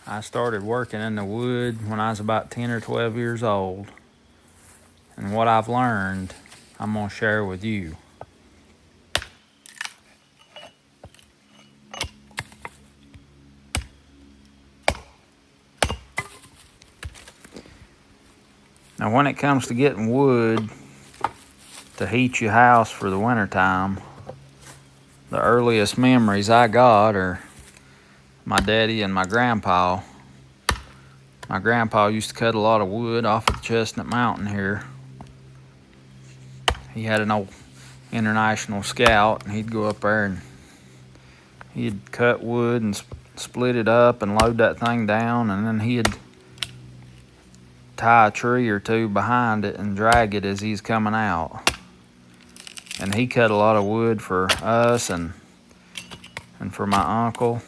I started working in the wood when I was about 10 or 12 years old. And what I've learned, I'm going to share with you. Now, when it comes to getting wood to heat your house for the wintertime, the earliest memories I got are my daddy and my grandpa. My grandpa used to cut a lot of wood off of the Chestnut Mountain here. He had an old International Scout, and he'd go up there and he'd cut wood and split it up and load that thing down, and then he'd tie a tree or two behind it and drag it as he's coming out. And he cut a lot of wood for us and for my uncle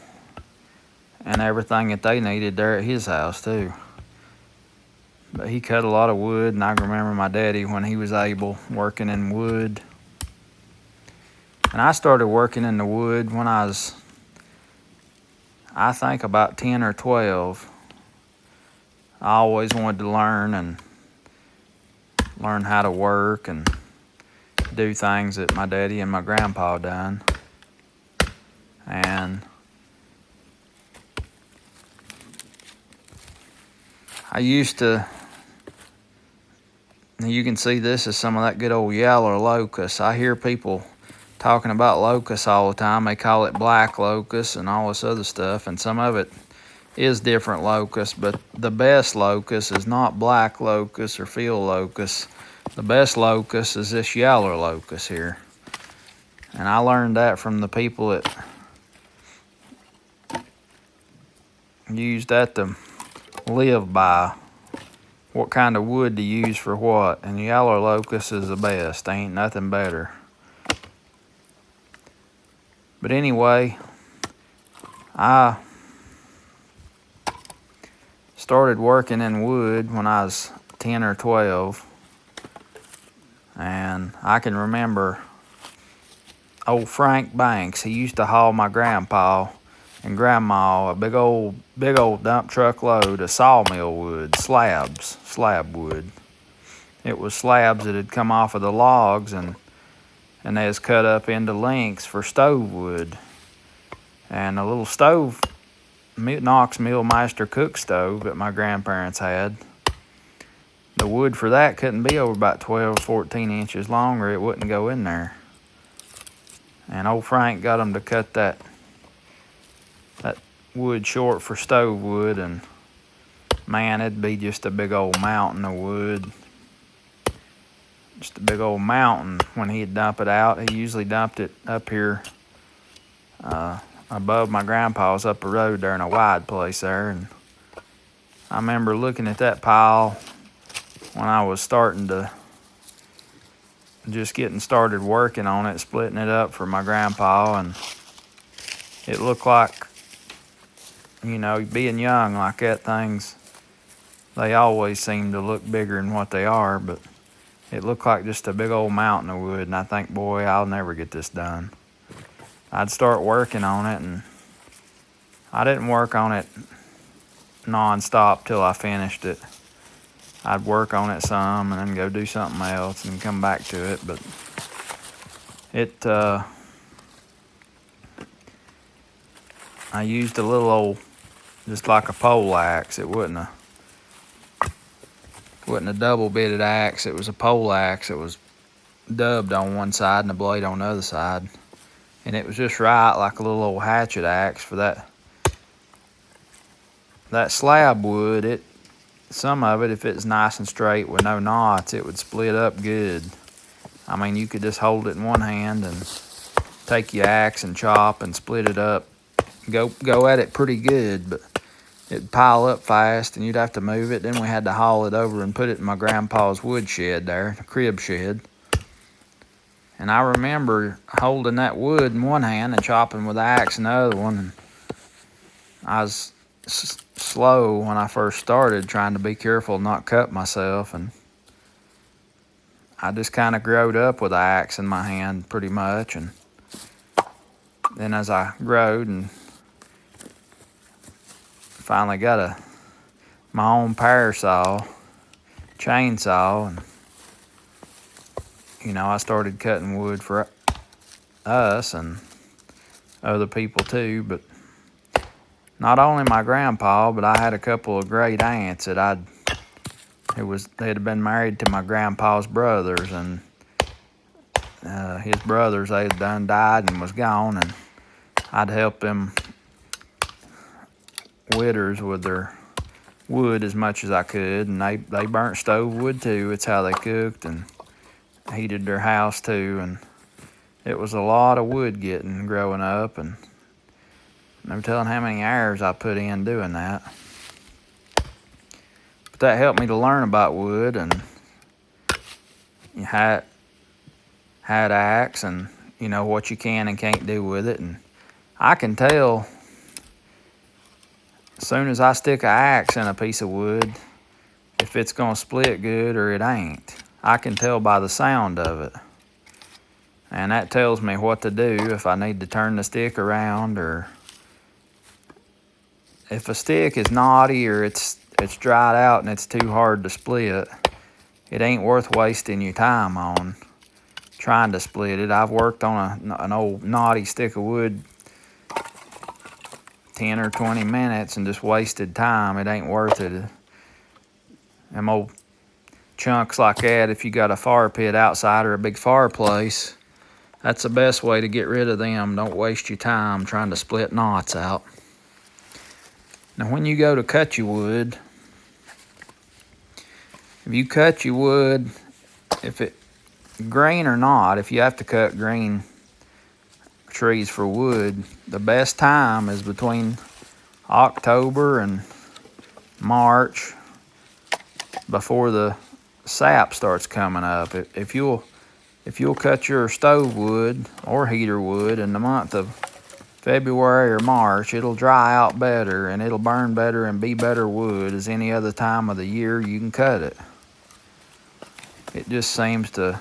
and everything that they needed there at his house too. But he cut a lot of wood, and I remember my daddy when he was able working in wood. And I started working in the wood when I was, I think, about 10 or 12. I always wanted to learn how to work and do things that my daddy and my grandpa done. And I used to, you can see this is some of that good old yaller locust. I hear people talking about locusts all the time. They call it black locust and all this other stuff, and some of it is different locust, but the best locust is not black locust or field locust. The best locust is this yaller locust here. And I learned that from the people that use that to live by, what kind of wood to use for what. And the yaller locust is the best. Ain't nothing better. But anyway, I started working in wood when I was 10 or 12. And I can remember old Frank Banks. He used to haul my grandpa and grandma a big old dump truck load of sawmill wood, slab wood. It was slabs that had come off of the logs, and they was cut up into lengths for stove wood. And a little stove, Knox Millmaster cook stove that my grandparents had, the wood for that couldn't be over about 12 or 14 inches long, or it wouldn't go in there. And old Frank got them to cut that wood short for stove wood, and man, it'd be just a big old mountain of wood. Just a big old mountain when he'd dump it out. He usually dumped it up here above my grandpa's up the road there in a wide place there. And I remember looking at that pile when I was getting started working on it, splitting it up for my grandpa, and it looked like, being young like that, things, they always seem to look bigger than what they are, but it looked like just a big old mountain of wood, and I think, boy, I'll never get this done. I'd start working on it, and I didn't work on it non-stop till I finished it. I'd work on it some and then go do something else and come back to it, but I used a little old, just like a pole axe. It wasn't a double-bitted axe. It was a pole axe. It was dubbed on one side and the blade on the other side. And it was just right, like a little old hatchet axe for that slab wood. Some of it, if it's nice and straight with no knots, it would split up good. I mean, you could just hold it in one hand and take your axe and chop and split it up. Go at it pretty good, but it'd pile up fast and you'd have to move it. Then we had to haul it over and put it in my grandpa's wood shed there, the crib shed. And I remember holding that wood in one hand and chopping with the axe in the other one. And I was slow when I first started, trying to be careful not cut myself, and I just kind of growed up with the axe in my hand pretty much. And then as I growed and finally got my own power saw, chainsaw, and I started cutting wood for us and other people too. But not only my grandpa, but I had a couple of great aunts that they had been married to my grandpa's brothers, and his brothers, they had done died and was gone, and I'd help them widders with their wood as much as I could, and they burnt stove wood too. It's how they cooked and heated their house too, and it was a lot of wood getting growing up, and no telling how many hours I put in doing that. But that helped me to learn about wood, and you had axe, and what you can and can't do with it. And I can tell as soon as I stick an axe in a piece of wood if it's gonna split good or it ain't. I can tell by the sound of it, and that tells me what to do, if I need to turn the stick around, or if a stick is knotty or it's dried out and it's too hard to split. It ain't worth wasting your time on trying to split it. I've worked on an old knotty stick of wood 10 or 20 minutes and just wasted time. It ain't worth it. Them old chunks like that, if you got a fire pit outside or a big fireplace, that's the best way to get rid of them. Don't waste your time trying to split knots out. Now when you go to cut your wood, if you cut your wood, if it green or not, if you have to cut green trees for wood, the best time is between October and March, before the sap starts coming up. If you'll cut your stove wood or heater wood in the month of February or March, it'll dry out better and it'll burn better and be better wood as any other time of the year you can cut it. It just seems to,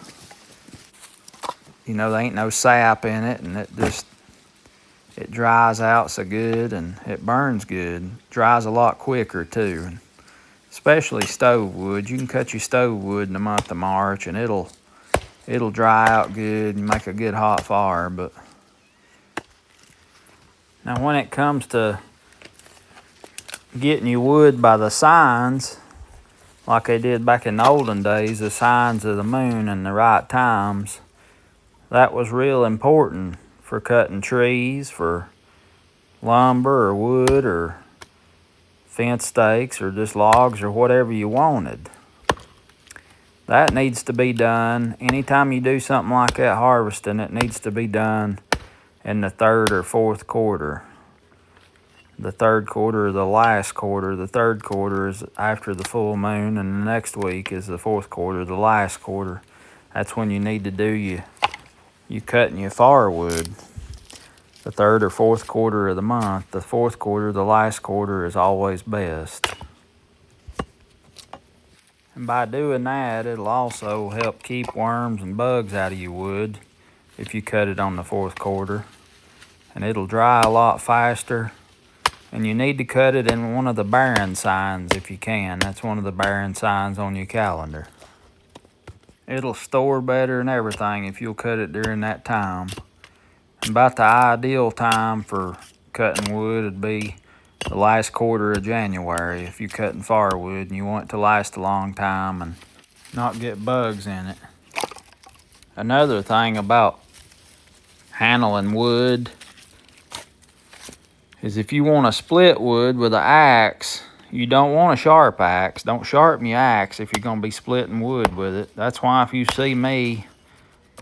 there ain't no sap in it, and it dries out so good and it burns good. Dries a lot quicker too, especially stove wood. You can cut your stove wood in the month of March and it'll dry out good and make a good hot fire. But now when it comes to getting your wood by the signs, like they did back in the olden days, the signs of the moon and the right times, that was real important for cutting trees, for lumber or wood or fence stakes or just logs or whatever you wanted. That needs to be done. Anytime you do something like that, harvesting, it needs to be done in the third or fourth quarter. The third quarter or the last quarter. The third quarter is after the full moon, and the next week is the fourth quarter, the last quarter. That's when you need to do you cutting your firewood. The third or fourth quarter of the month. The fourth quarter, the last quarter, is always best. And by doing that, it'll also help keep worms and bugs out of your wood if you cut it on the fourth quarter. And it'll dry a lot faster. And you need to cut it in one of the barren signs if you can. That's one of the barren signs on your calendar. It'll store better and everything if you'll cut it during that time. About the ideal time for cutting wood would be the last quarter of January if you're cutting firewood and you want it to last a long time and not get bugs in it. Another thing about handling wood is if you want to split wood with an axe, you don't want a sharp axe. Don't sharpen your axe if you're going to be splitting wood with it. That's why if you see me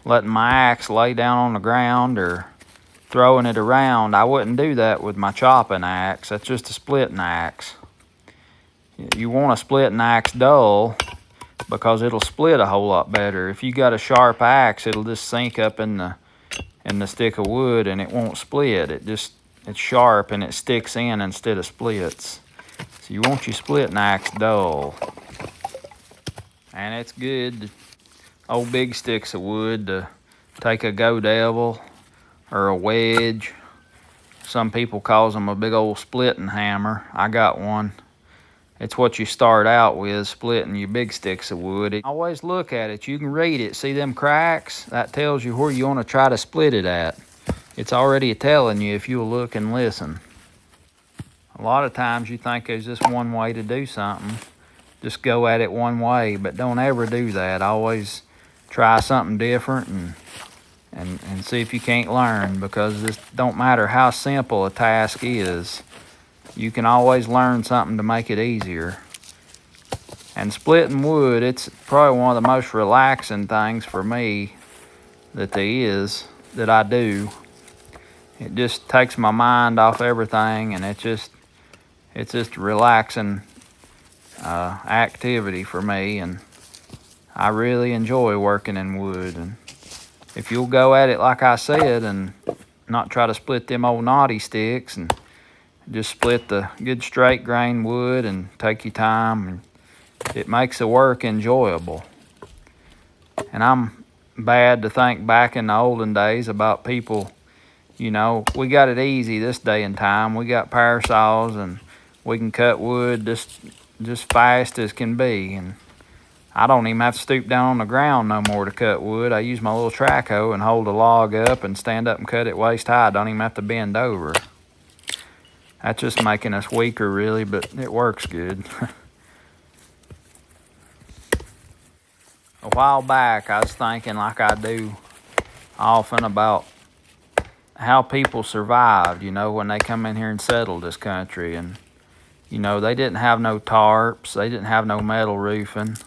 letting my axe lay down on the ground or throwing it around, I wouldn't do that with my chopping axe. That's just a splitting axe. You want a splitting axe dull because it'll split a whole lot better. If you got a sharp axe, it'll just sink up in the stick of wood and it won't split. It's sharp and it sticks in instead of splits. So you want your splitting axe dull. And it's good, old big sticks of wood, to take a go devil or a wedge, some people calls them a big old splitting hammer. I got one. It's what you start out with, splitting your big sticks of wood. Always look at it. You can read it. See them cracks? That tells you where you want to try to split it at. It's already telling you if you'll look and listen. A lot of times you think there's just one way to do something. Just go at it one way, but don't ever do that. Always try something different and see if you can't learn, because this don't matter how simple a task is. You can always learn something to make it easier. And splitting wood, it's probably one of the most relaxing things for me that there is, that I do. It just takes my mind off everything, and it's just a relaxing activity for me, and I really enjoy working in wood. And if you'll go at it like I said and not try to split them old knotty sticks, and just split the good straight grain wood and take your time, and it makes the work enjoyable. And I'm bad to think back in the olden days about people, you know, we got it easy this day and time. We got power saws and we can cut wood just fast as can be. And I don't even have to stoop down on the ground no more to cut wood. I use my little track hoe and hold a log up and stand up and cut it waist high. I don't even have to bend over. That's just making us weaker, really, but it works good. A while back, I was thinking, like I do often, about how people survived, you know, when they come in here and settled this country. And, you know, they didn't have no tarps. They didn't have no metal roofing.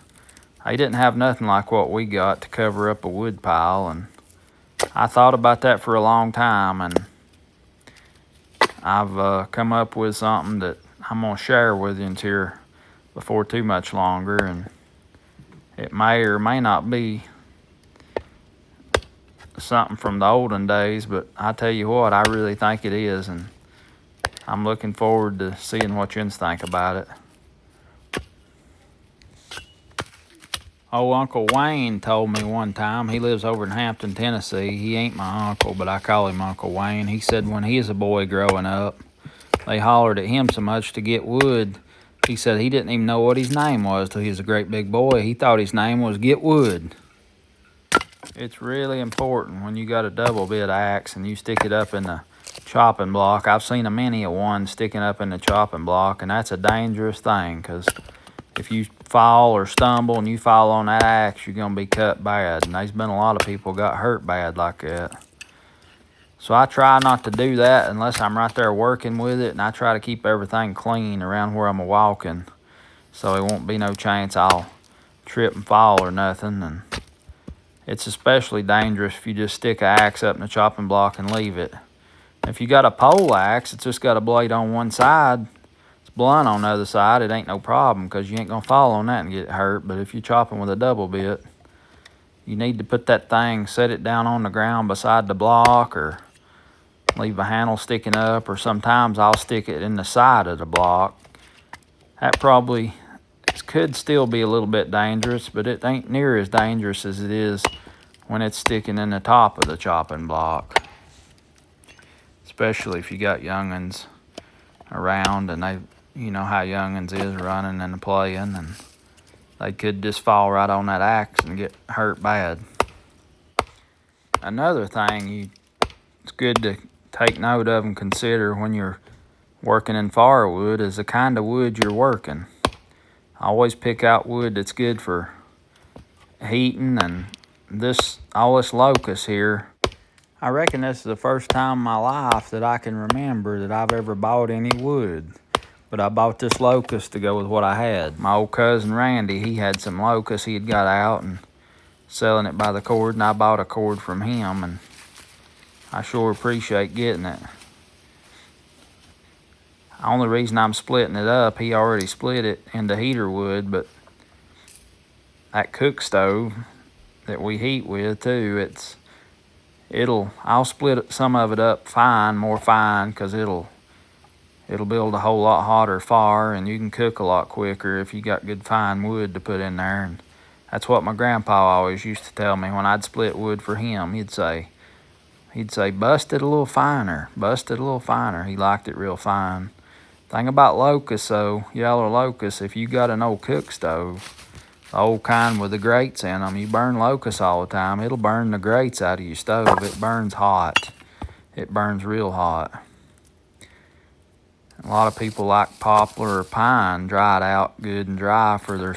They didn't have nothing like what we got to cover up a wood pile. And I thought about that for a long time, and I've come up with something that I'm going to share with you here before too much longer. And it may or may not be something from the olden days, but I tell you what, I really think it is. And I'm looking forward to seeing what you think about it. Oh, Uncle Wayne told me one time, he lives over in Hampton, Tennessee. He ain't my uncle, but I call him Uncle Wayne. He said when he was a boy growing up, they hollered at him so much to get wood. He said he didn't even know what his name was till he was a great big boy. He thought his name was Get Wood. It's really important when you got a double bit axe and you stick it up in the chopping block. I've seen a many a one sticking up in the chopping block, and that's a dangerous thing, because if you fall or stumble and you fall on that axe, you're going to be cut bad. And there's been a lot of people got hurt bad like that. So I try not to do that unless I'm right there working with it, and I try to keep everything clean around where I'm walking, so it won't be no chance I'll trip and fall or nothing. And it's especially dangerous if you just stick an axe up in the chopping block and leave it. If you got a pole axe, it's just got a blade on one side, blunt on the other side, it ain't no problem, because you ain't gonna fall on that and get hurt. But if you're chopping with a double bit, you need to put that thing, set it down on the ground beside the block, or leave a handle sticking up, or sometimes I'll stick it in the side of the block. That probably could still be a little bit dangerous, but it ain't near as dangerous as it is when it's sticking in the top of the chopping block, especially if you got young'uns around, and they, you know how young'uns is running and playing, and they could just fall right on that axe and get hurt bad. Another thing it's good to take note of and consider when you're working in firewood is the kind of wood you're working. Always pick out wood that's good for heating. And all this locust here, I reckon this is the first time in my life that I can remember that I've ever bought any wood. But I bought this locust to go with what I had. My old cousin Randy, he had some locust he had got out and selling it by the cord, and I bought a cord from him, and I sure appreciate getting it. The only reason I'm splitting it up, he already split it into heater wood, but that cook stove that we heat with too, I'll split some of it up more fine, because it'll build a whole lot hotter fire, and you can cook a lot quicker if you got good fine wood to put in there. And that's what my grandpa always used to tell me when I'd split wood for him. He'd say, He'd say, bust it a little finer, bust it a little finer. He liked it real fine. Thing about locust, though, yellow locust, if you got an old cook stove, the old kind with the grates in them, you burn locust all the time, it'll burn the grates out of your stove. It burns hot. It burns real hot. A lot of people like poplar or pine dried out good and dry for their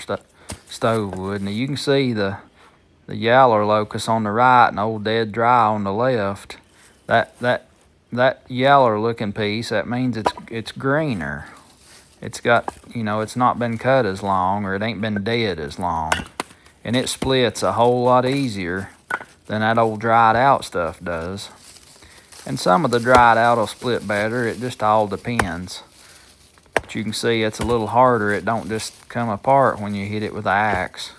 stove wood. Now you can see the yaller locust on the right and old dead dry on the left. That yaller looking piece, that means it's greener. It's got, it's not been cut as long, or it ain't been dead as long. And it splits a whole lot easier than that old dried out stuff does. And some of the dried out will split better. It just all depends. But you can see it's a little harder. It don't just come apart when you hit it with an axe.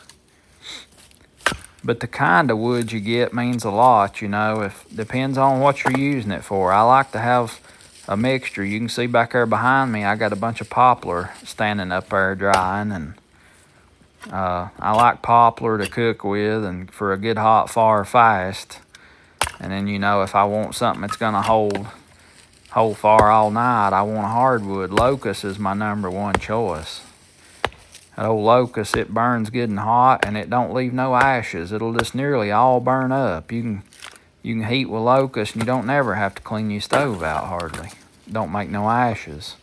But the kind of wood you get means a lot, If depends on what you're using it for. I like to have a mixture. You can see back there behind me, I got a bunch of poplar standing up there drying, and I like poplar to cook with and for a good hot fire fast. And then, if I want something that's gonna hold fire all night, I want a hardwood. Locust is my #1 choice. That old locust, it burns good and hot, and it don't leave no ashes. It'll just nearly all burn up. You can heat with locust, and you don't never have to clean your stove out hardly. Don't make no ashes.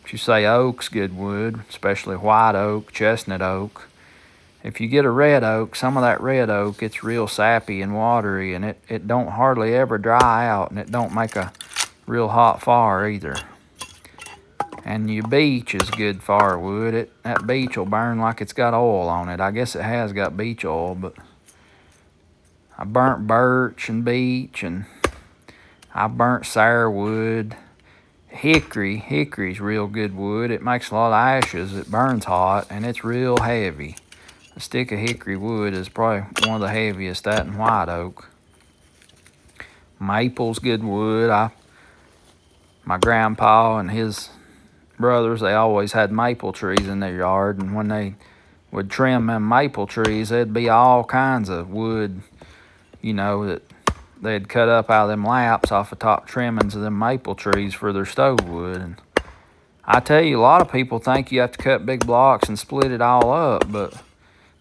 But you say oak's good wood, especially white oak, chestnut oak. If you get a red oak, some of that red oak, it's real sappy and watery, and it don't hardly ever dry out, and it don't make a real hot fire either. And your beech is good firewood. That beech will burn like it's got oil on it. I guess it has got beech oil, but I burnt birch and beech, and I burnt sourwood. Hickory's real good wood. It makes a lot of ashes. It burns hot, and it's real heavy. A stick of hickory wood is probably one of the heaviest, that and white oak. Maple's good wood. My grandpa and his brothers, they always had maple trees in their yard, and when they would trim them maple trees, there'd be all kinds of wood, that they'd cut up out of them laps off the top trimmings of them maple trees for their stove wood. And I tell you, a lot of people think you have to cut big blocks and split it all up, but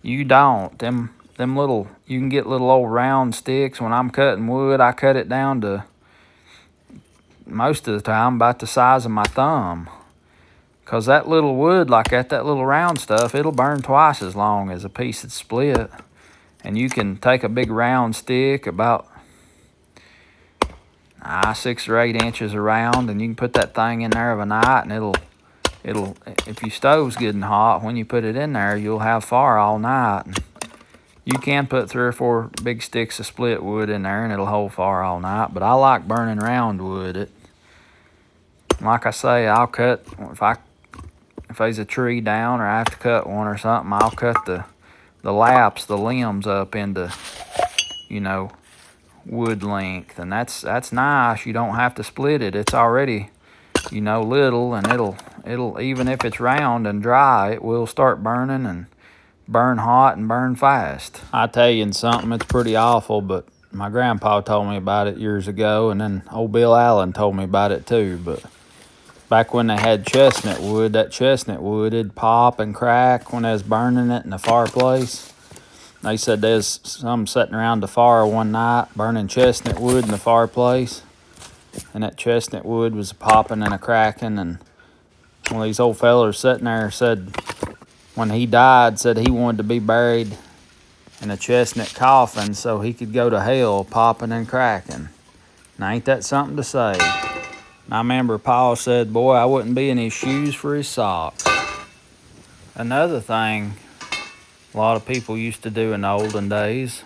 you don't. Them little, you can get little old round sticks. When I'm cutting wood, I cut it down to, most of the time, about the size of my thumb. Because that little wood like that little round stuff, it'll burn twice as long as a piece that's split. And you can take a big round stick about 6 or 8 inches around, and you can put that thing in there of a night, and it'll if your stove's good and hot, when you put it in there, you'll have fire all night. And you can put 3 or 4 big sticks of split wood in there, and it'll hold fire all night. But I like burning round wood. Like I say, I'll cut, if there's a tree down or I have to cut one or something, I'll cut the laps, the limbs up into, wood length. And that's nice. You don't have to split it. It's already, little, and it'll even if it's round and dry, it will start burning and burn hot and burn fast. I tell you something, it's pretty awful, but my grandpa told me about it years ago, and then old Bill Allen told me about it too. But back when they had chestnut wood, that chestnut wood, it'd pop and crack when they was burning it in the fireplace. They said there's some sitting around the fire one night burning chestnut wood in the fireplace, and that chestnut wood was popping and a cracking. And one of these old fellers sitting there said, when he died, said he wanted to be buried in a chestnut coffin so he could go to hell popping and cracking. Now, ain't that something to say? And I remember Paul said, boy, I wouldn't be in his shoes for his socks. Another thing a lot of people used to do in the olden days,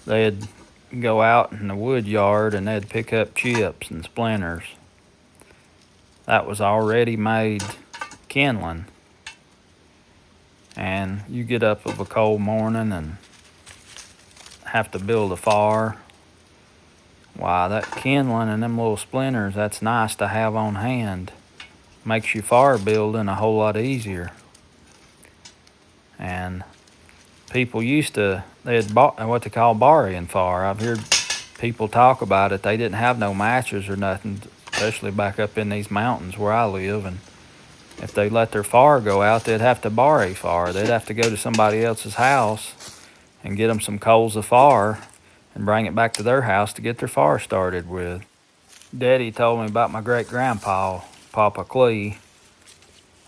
they'd go out in the wood yard and they'd pick up chips and splinters. That was already made kindling. And you get up of a cold morning and have to build a fire. Why, that kindling and them little splinters, that's nice to have on hand. Makes your fire building a whole lot easier. And people used to, they had what they call borrowing fire. I've heard people talk about it. They didn't have no matches or nothing, especially back up in these mountains where I live. And if they let their fire go out, they'd have to borrow fire. They'd have to go to somebody else's house and get them some coals of fire and bring it back to their house to get their fire started with. Daddy told me about my great-grandpa, Papa Clee.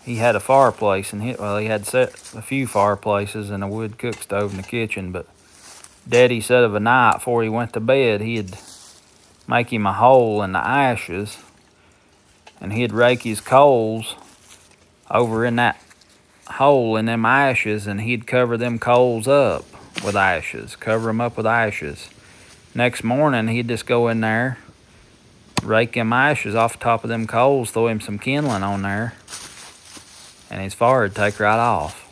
He had a fireplace, and he had set a few fireplaces and a wood cook stove in the kitchen, but Daddy said of a night before he went to bed, he'd make him a hole in the ashes, and he'd rake his coals over in that hole in them ashes, and he'd cover them coals up with ashes, cover them up with ashes. Next morning, he'd just go in there, rake them ashes off the top of them coals, throw him some kindling on there, and his fire would take right off.